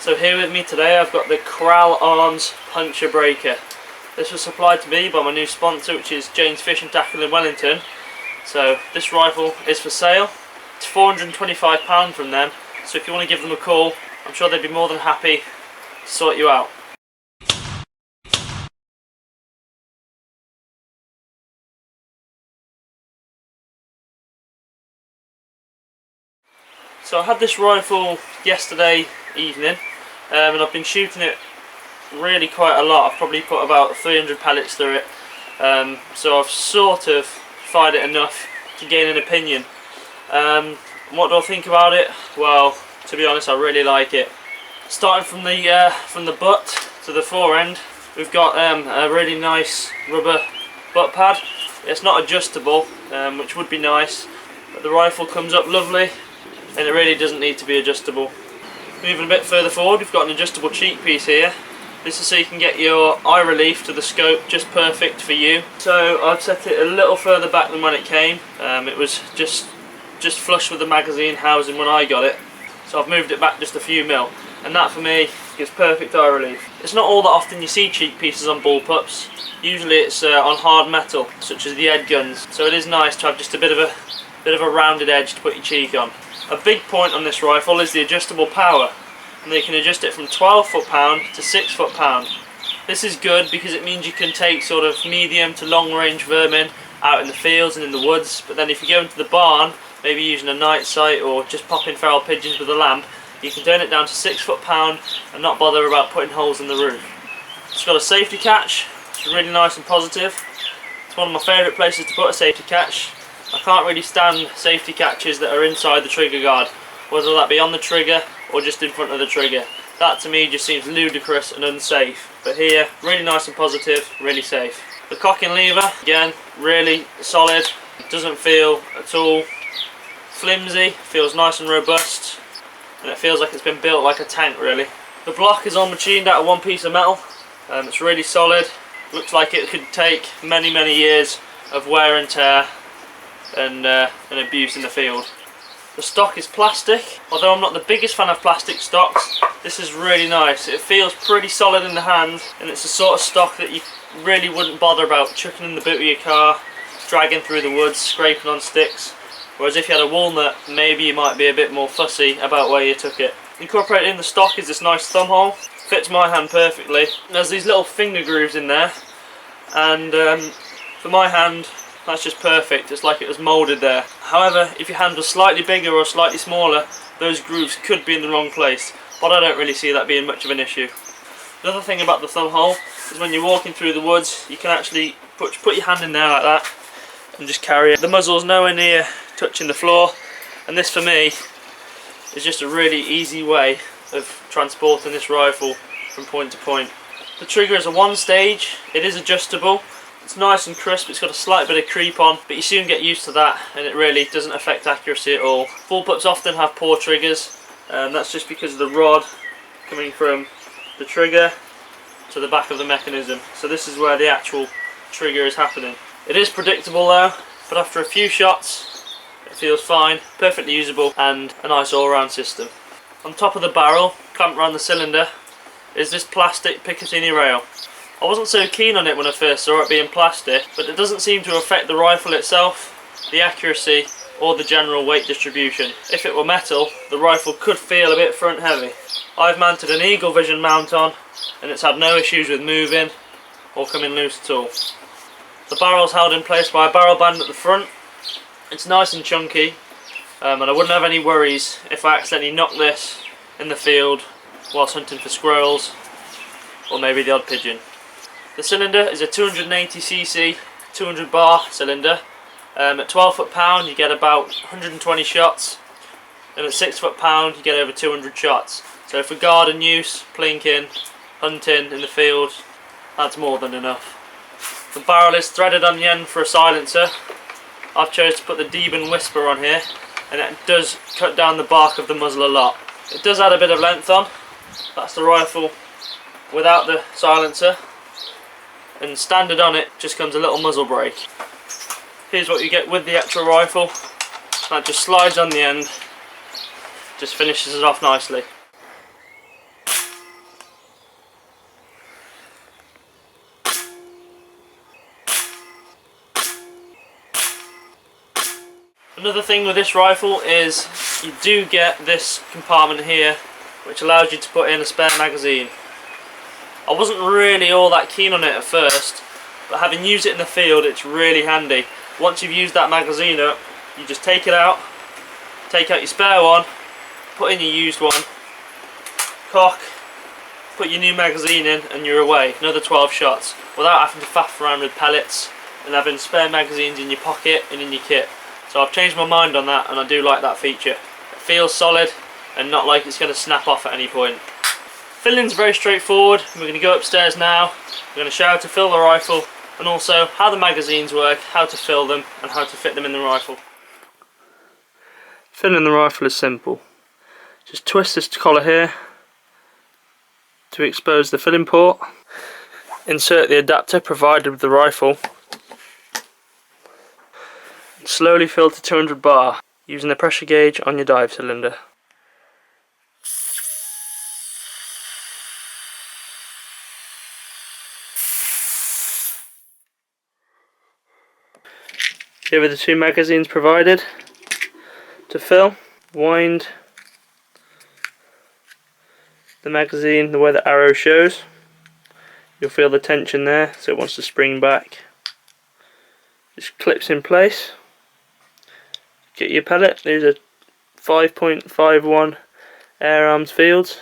So here with me today I've got the Kral Arms Puncher Breaker. This was supplied to me by my new sponsor, which is Jane's Fish and Tackle in Wellington. So this rifle is for sale. It's £425 from them, so if you want to give them a call, I'm sure they'd be more than happy to sort you out. So I had this rifle yesterday evening, and I've been shooting it really quite a lot. I've probably put about 300 pellets through it, so I've sort of fired it enough to gain an opinion. What do I think about it? Well, to be honest, I really like it. Starting from the butt to the fore end, we've got a really nice rubber butt pad. It's not adjustable, which would be nice, but the rifle comes up lovely, and it really doesn't need to be adjustable. Moving a bit further forward, we've got an adjustable cheek piece here. This is so you can get your eye relief to the scope just perfect for you. So I've set it a little further back than when it came. It was just flush with the magazine housing when I got it. So I've moved it back just a few mil, and that for me gives perfect eye relief. It's not all that often you see cheek pieces on bullpups. Usually it's on hard metal, such as the head guns. So it is nice to have just a bit of a rounded edge to put your cheek on. A big point on this rifle is the adjustable power, and they can adjust it from 12 foot-pound to 6 foot-pound. This is good because it means you can take sort of medium to long range vermin out in the fields and in the woods, but then if you go into the barn, maybe using a night sight or just popping feral pigeons with a lamp, you can turn it down to 6 foot-pound and not bother about putting holes in the roof. It's got a safety catch, it's really nice and positive. It's one of my favourite places to put a safety catch. I can't really stand safety catches that are inside the trigger guard, whether that be on the trigger or just in front of the trigger. That to me just seems ludicrous and unsafe. But here, really nice and positive, really safe. The cocking lever, again, really solid. It doesn't feel at all flimsy, feels nice and robust, and it feels like it's been built like a tank really. The block is all machined out of one piece of metal. It's really solid. Looks like it could take many years of wear and tear and abuse in the field. The stock is plastic. Although I'm not the biggest fan of plastic stocks, this is really nice. It feels pretty solid in the hand, and it's the sort of stock that you really wouldn't bother about chucking in the boot of your car, dragging through the woods, scraping on sticks. Whereas if you had a walnut, maybe you might be a bit more fussy about where you took it. Incorporated in the stock is this nice thumb hole. Fits my hand perfectly. There's these little finger grooves in there, and for my hand, that's just perfect. It's like it was moulded there. However, if your hand was slightly bigger or slightly smaller, those grooves could be in the wrong place, but I don't really see that being much of an issue. Another thing about the thumb hole is when you're walking through the woods, you can actually put your hand in there like that and just carry it. The muzzle's nowhere near touching the floor, and this for me is just a really easy way of transporting this rifle from point to point. The trigger is a one stage, it is adjustable. It's nice and crisp, it's got a slight bit of creep on, but you soon get used to that and it really doesn't affect accuracy at all. Bullpups often have poor triggers, and that's just because of the rod coming from the trigger to the back of the mechanism. So this is where the actual trigger is happening. It is predictable though, but after a few shots it feels fine, perfectly usable, and a nice all-round system. On top of the barrel, clamped around the cylinder, is this plastic Picatinny rail. I wasn't so keen on it when I first saw it being plastic, but it doesn't seem to affect the rifle itself, the accuracy, or the general weight distribution. If it were metal, the rifle could feel a bit front heavy. I've mounted an Eagle Vision mount on, and it's had no issues with moving or coming loose at all. The barrel's held in place by a barrel band at the front. It's nice and chunky, and I wouldn't have any worries if I accidentally knocked this in the field whilst hunting for squirrels or maybe the odd pigeon. The cylinder is a 280cc 200 bar cylinder. At 12 foot-pound you get about 120 shots, and at 6 foot-pound you get over 200 shots. So for garden use, plinking, hunting in the field, that's more than enough. The barrel is threaded on the end for a silencer. I've chosen to put the Deben Whisper on here, and it does cut down the bark of the muzzle a lot. It does add a bit of length on. That's the rifle without the silencer, and standard on it just comes a little muzzle brake. Here's what you get with the actual rifle. That just slides on the end, just finishes it off nicely. Another thing with this rifle is you do get this compartment here which allows you to put in a spare magazine. I wasn't really all that keen on it at first, but having used it in the field it's really handy. Once you've used that magazine up, you just take it out, take out your spare one, put in your used one, cock, put your new magazine in and you're away. Another 12 shots without having to faff around with pellets and having spare magazines in your pocket and in your kit. So I've changed my mind on that and I do like that feature. It feels solid and not like it's going to snap off at any point. Filling's very straightforward. We're going to go upstairs now. We're going to show how to fill the rifle and also how the magazines work, how to fill them and how to fit them in the rifle. Filling the rifle is simple. Just twist this collar here to expose the filling port. Insert the adapter provided with the rifle. And slowly fill to 200 bar using the pressure gauge on your dive cylinder. Here are the two magazines provided. To fill, wind the magazine the way the arrow shows. You'll feel the tension there, so it wants to spring back. Just clips in place. Get your pellet. These are 5.51 air arms fields.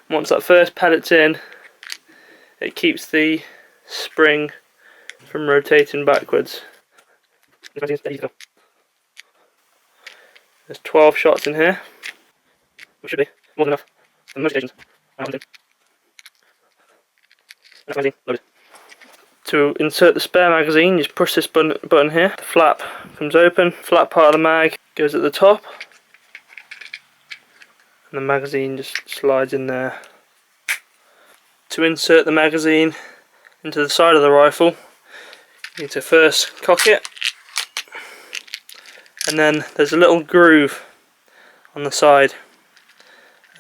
Once that first pellet's in, it keeps the spring from rotating backwards. There's 12 shots in here, which should be more than enough on most occasions. To insert the spare magazine, you just push this button here. The flap comes open, flat part of the mag goes at the top, and the magazine just slides in there. To insert the magazine into the side of the rifle, you need to first cock it. And then there's a little groove on the side,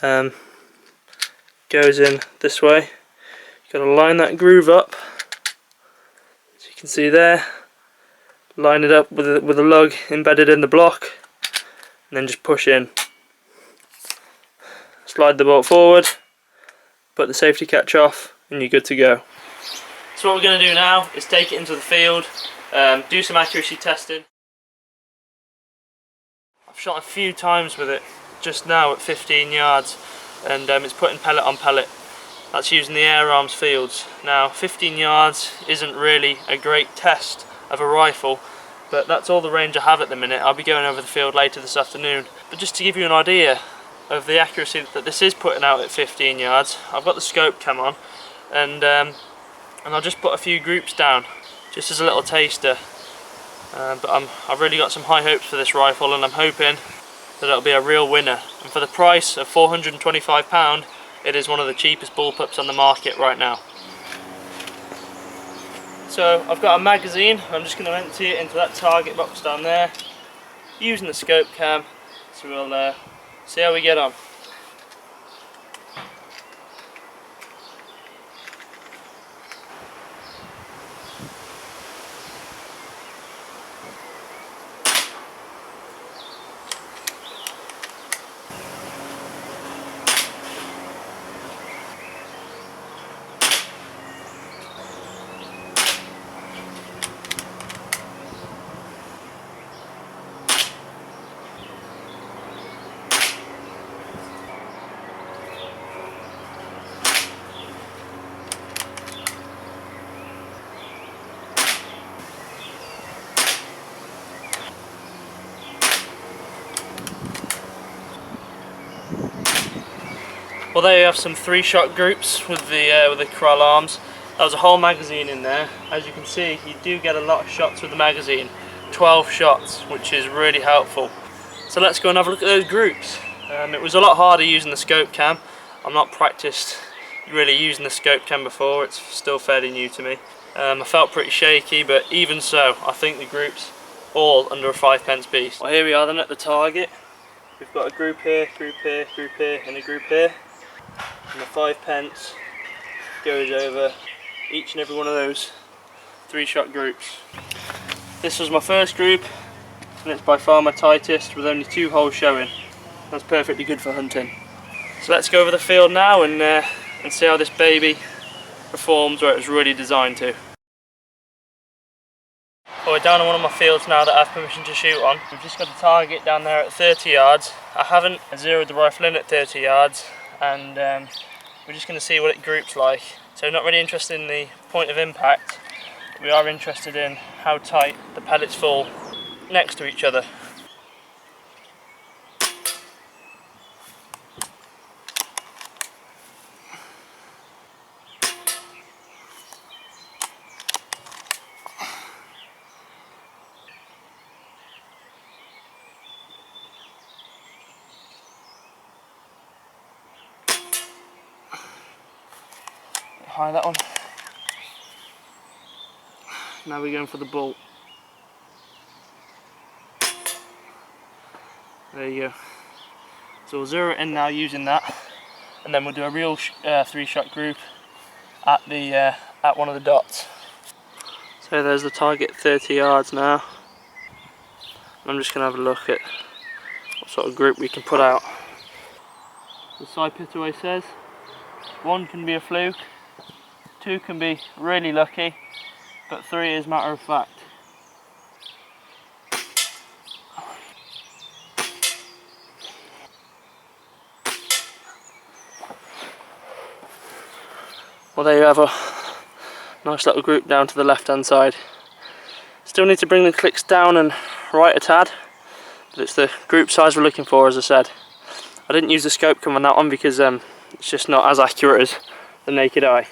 goes in this way. You've got to line that groove up, as you can see there, line it up with a lug embedded in the block, and then just push in. Slide the bolt forward, put the safety catch off, and you're good to go. So what we're going to do now is take it into the field, do some accuracy testing. I've shot a few times with it just now at 15 yards and it's putting pellet on pellet. That's using the air arms fields. Now 15 yards isn't really a great test of a rifle, but that's all the range I have at the minute. I'll be going over the field later this afternoon. But just to give you an idea of the accuracy that this is putting out at 15 yards, I've got the scope cam on and I'll just put a few groups down just as a little taster. But I've really got some high hopes for this rifle and I'm hoping that it'll be a real winner. And for the price of £425, it is one of the cheapest bullpups on the market right now. So I've got a magazine, I'm just going to empty it into that target box down there using the scope cam, so we'll see how we get on. Well, there you have some 3-shot groups with the Kral arms. That was a whole magazine in there. As you can see, you do get a lot of shots with the magazine. 12 shots, which is really helpful. So let's go and have a look at those groups. It was a lot harder using the scope cam. I'm not practiced really using the scope cam before. It's still fairly new to me. I felt pretty shaky, but even so, I think the groups all under a 5p piece. Well, here we are then at the target. We've got a group here, group here, group here, and a group here. And the 5p goes over each and every one of those 3-shot groups. This was my first group, and it's by far my tightest with only 2 holes showing. That's perfectly good for hunting. So let's go over the field now and see how this baby performs where it was really designed to. Well, we're down on one of my fields now that I have permission to shoot on. We've just got a target down there at 30 yards. I haven't zeroed the rifle in at 30 yards, and we're just going to see what it groups like. So not really interested in the point of impact. We are interested in how tight the pellets fall next to each other. High that one. Now we're going for the bolt. There you go. So we'll zero it in now using that, and then we'll do a real 3-shot group at the at one of the dots. So there's the target 30 yards now. I'm just going to have a look at what sort of group we can put out. The side pitaway says 1 can be a fluke, 2 can be really lucky, but 3 is matter of fact. Well, there you have a nice little group down to the left hand side. Still need to bring the clicks down and right a tad, but it's the group size we're looking for, as I said. I didn't use the scope cam on that one because it's just not as accurate as the naked eye.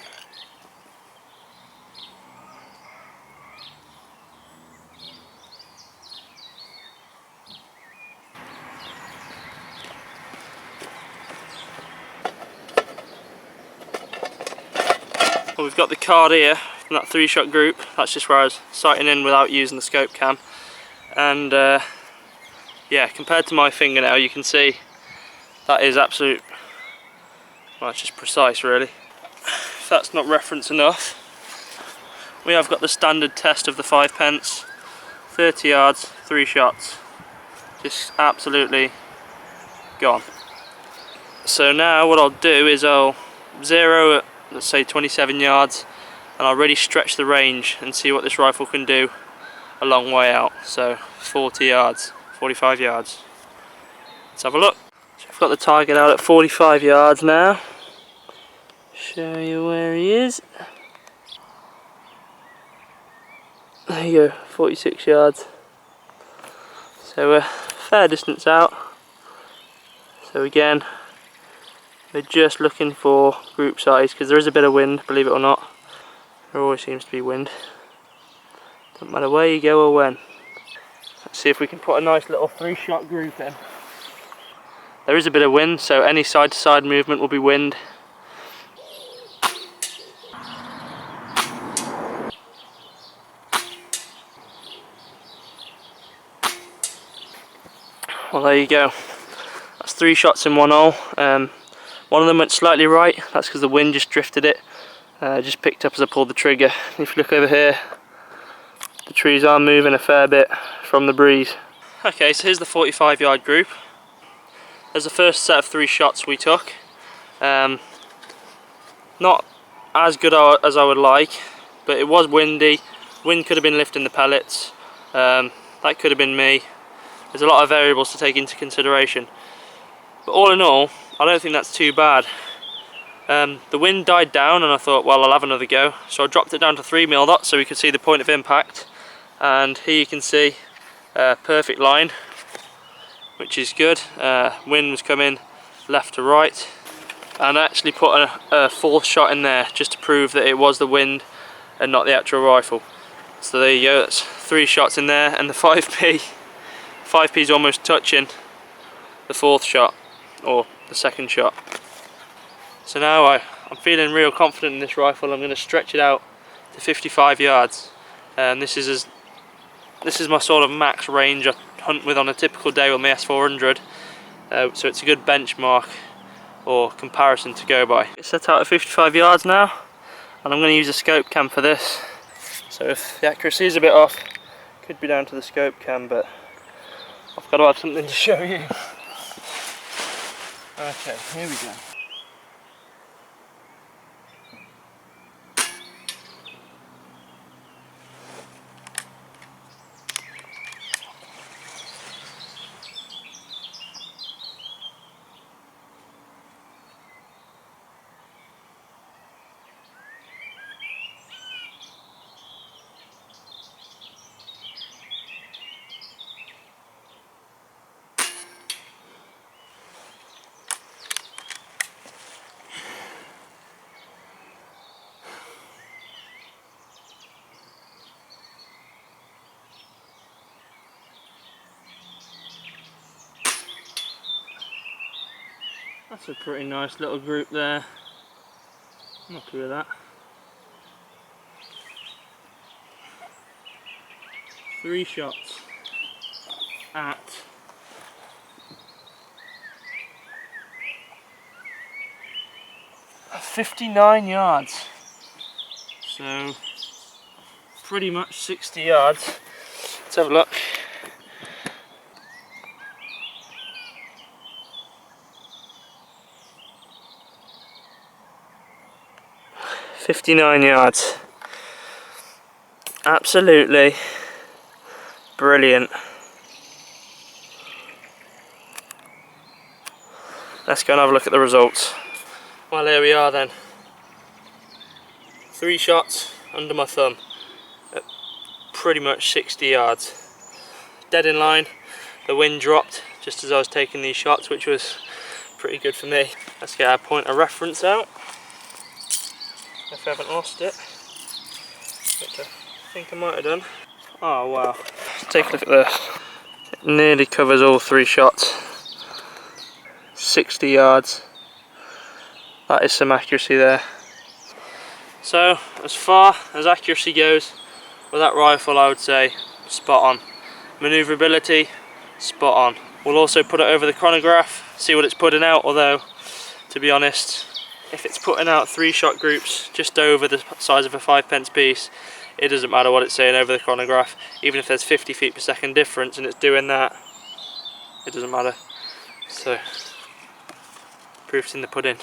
Well, we've got the card here from that 3-shot group. That's just where I was sighting in without using the scope cam, and yeah, compared to my fingernail, you can see that is absolute, well, it's just precise really. If that's not reference enough, we have got the standard test of the 5p, 30 yards, 3 shots, just absolutely gone. So now what I'll do is I'll zero at, let's say, 27 yards, and I'll really stretch the range and see what this rifle can do a long way out. So 40 yards, 45 yards. Let's have a look. So I've got the target out at 45 yards now. Show you where he is. There you go, 46 yards. So we're a fair distance out. So again, we're just looking for group size because there is a bit of wind, believe it or not. There always seems to be wind. Doesn't matter where you go or when. Let's see if we can put a nice little 3-shot group in. There is a bit of wind, so any side to side movement will be wind. Well, there you go. That's 3 shots in 1 hole. One of them went slightly right. That's because the wind just drifted it. Just picked up as I pulled the trigger. If you look over here, the trees are moving a fair bit from the breeze. Okay, so here's the 45-yard group. There's the first set of 3 shots we took. Not as good as I would like, but it was windy. Wind could have been lifting the pellets. That could have been me. There's a lot of variables to take into consideration. But all in all, I don't think that's too bad. The wind died down and I thought, well, I'll have another go. So I dropped it down to 3mm dots so we could see the point of impact. And here you can see a perfect line, which is good. Wind was coming left to right. And I actually put a 4th shot in there just to prove that it was the wind and not the actual rifle. So there you go, that's 3 shots in there, and the 5p is almost touching the 4th shot, or the 2nd shot. So now I'm feeling real confident in this rifle. I'm going to stretch it out to 55 yards, and this is my sort of max range I hunt with on a typical day with my S400. So it's a good benchmark or comparison to go by. It's set out at 55 yards now, and I'm going to use a scope cam for this. So if the accuracy is a bit off, could be down to the scope cam, but I've got to have something to show you. Okay, here we go. That's a pretty nice little group there. I'm happy with that. 3 shots at 59 yards. So pretty much 60 yards. Let's have a look. "59 yards. Absolutely brilliant." Let's go and have a look at the results. Well, here we are then. 3 shots under my thumb at pretty much 60 yards. Dead in line. The wind dropped just as I was taking these shots, which was pretty good for me. Let's get our point of reference out, if I haven't lost it, which I think I might have done. Oh wow. Take a look at this. It nearly covers all 3 shots. 60 yards. That is some accuracy there. So, as far as accuracy goes, with that rifle I would say spot on. Manoeuvrability, spot on. We'll also put it over the chronograph, see what it's putting out, although, to be honest, if it's putting out 3-shot groups just over the size of a 5p piece, it doesn't matter what it's saying over the chronograph. Even if there's 50 feet per second difference and it's doing that, it doesn't matter. So, proof's in the pudding.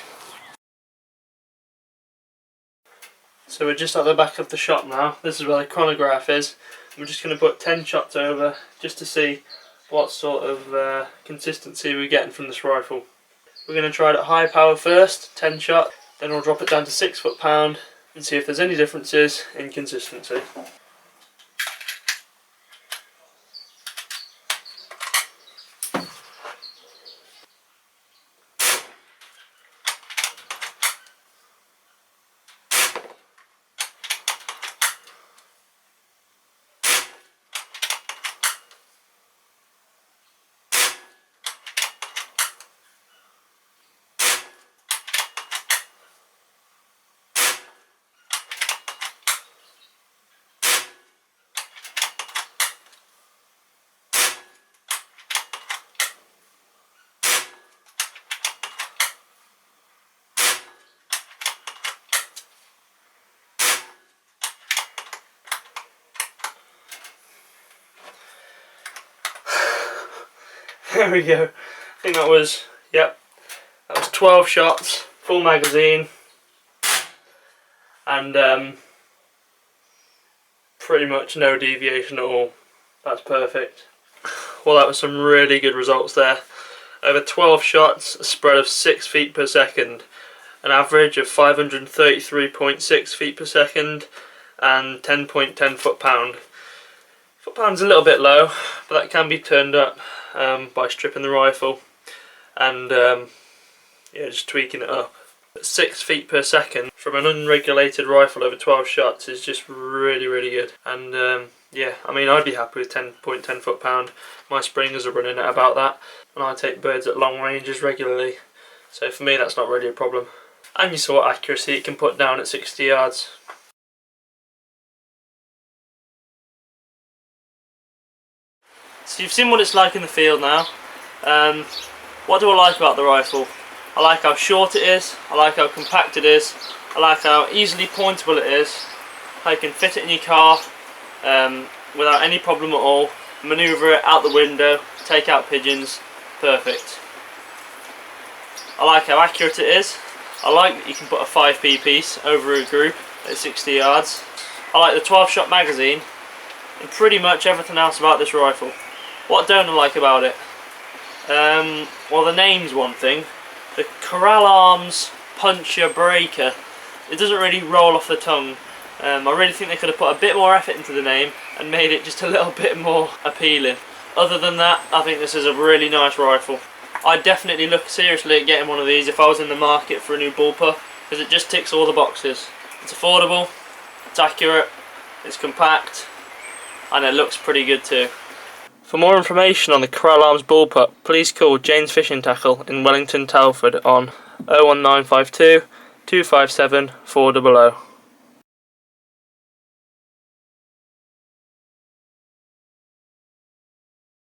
So we're just at the back of the shop now. This is where the chronograph is. We're just going to put 10 shots over just to see what sort of consistency we're getting from this rifle. We're going to try it at high power first, 10 shot, then we'll drop it down to 6 foot-pound and see if there's any differences in consistency. There we go. I think that was, yep, that was 12 shots, full magazine, and pretty much no deviation at all. That's perfect. Well, that was some really good results there. Over 12 shots, a spread of 6 feet per second, an average of 533.6 feet per second, and 10.10 foot-pound. Foot-pound's a little bit low, but that can be turned up by stripping the rifle and yeah, just tweaking it up. But 6 feet per second from an unregulated rifle over 12 shots is just really good. And yeah, I mean, I'd be happy with 10.10 foot-pound. My springers are running at about that, and I take birds at long ranges regularly, so for me that's not really a problem. And you saw what accuracy it can put down at 60 yards. So you've seen what it's like in the field now. What do I like about the rifle? I like how short it is, I like how compact it is, I like how easily pointable it is, how you can fit it in your car without any problem at all, manoeuvre it out the window, take out pigeons, perfect. I like how accurate it is. I like that you can put a 5p piece over a group at 60 yards. I like the 12-shot magazine and pretty much everything else about this rifle. What don't I like about it? Well, the name's one thing. The Kral Arms Puncher Breaker, it doesn't really roll off the tongue. I really think they could have put a bit more effort into the name and made it just a little bit more appealing. Other than that, I think this is a really nice rifle. I'd definitely look seriously at getting one of these if I was in the market for a new Bullpup, because it just ticks all the boxes. It's affordable, it's accurate, it's compact, and it looks pretty good too. For more information on the Kral Arms Bullpup, please call Jane's Fishing Tackle in Wellington, Telford on 01952 257 400.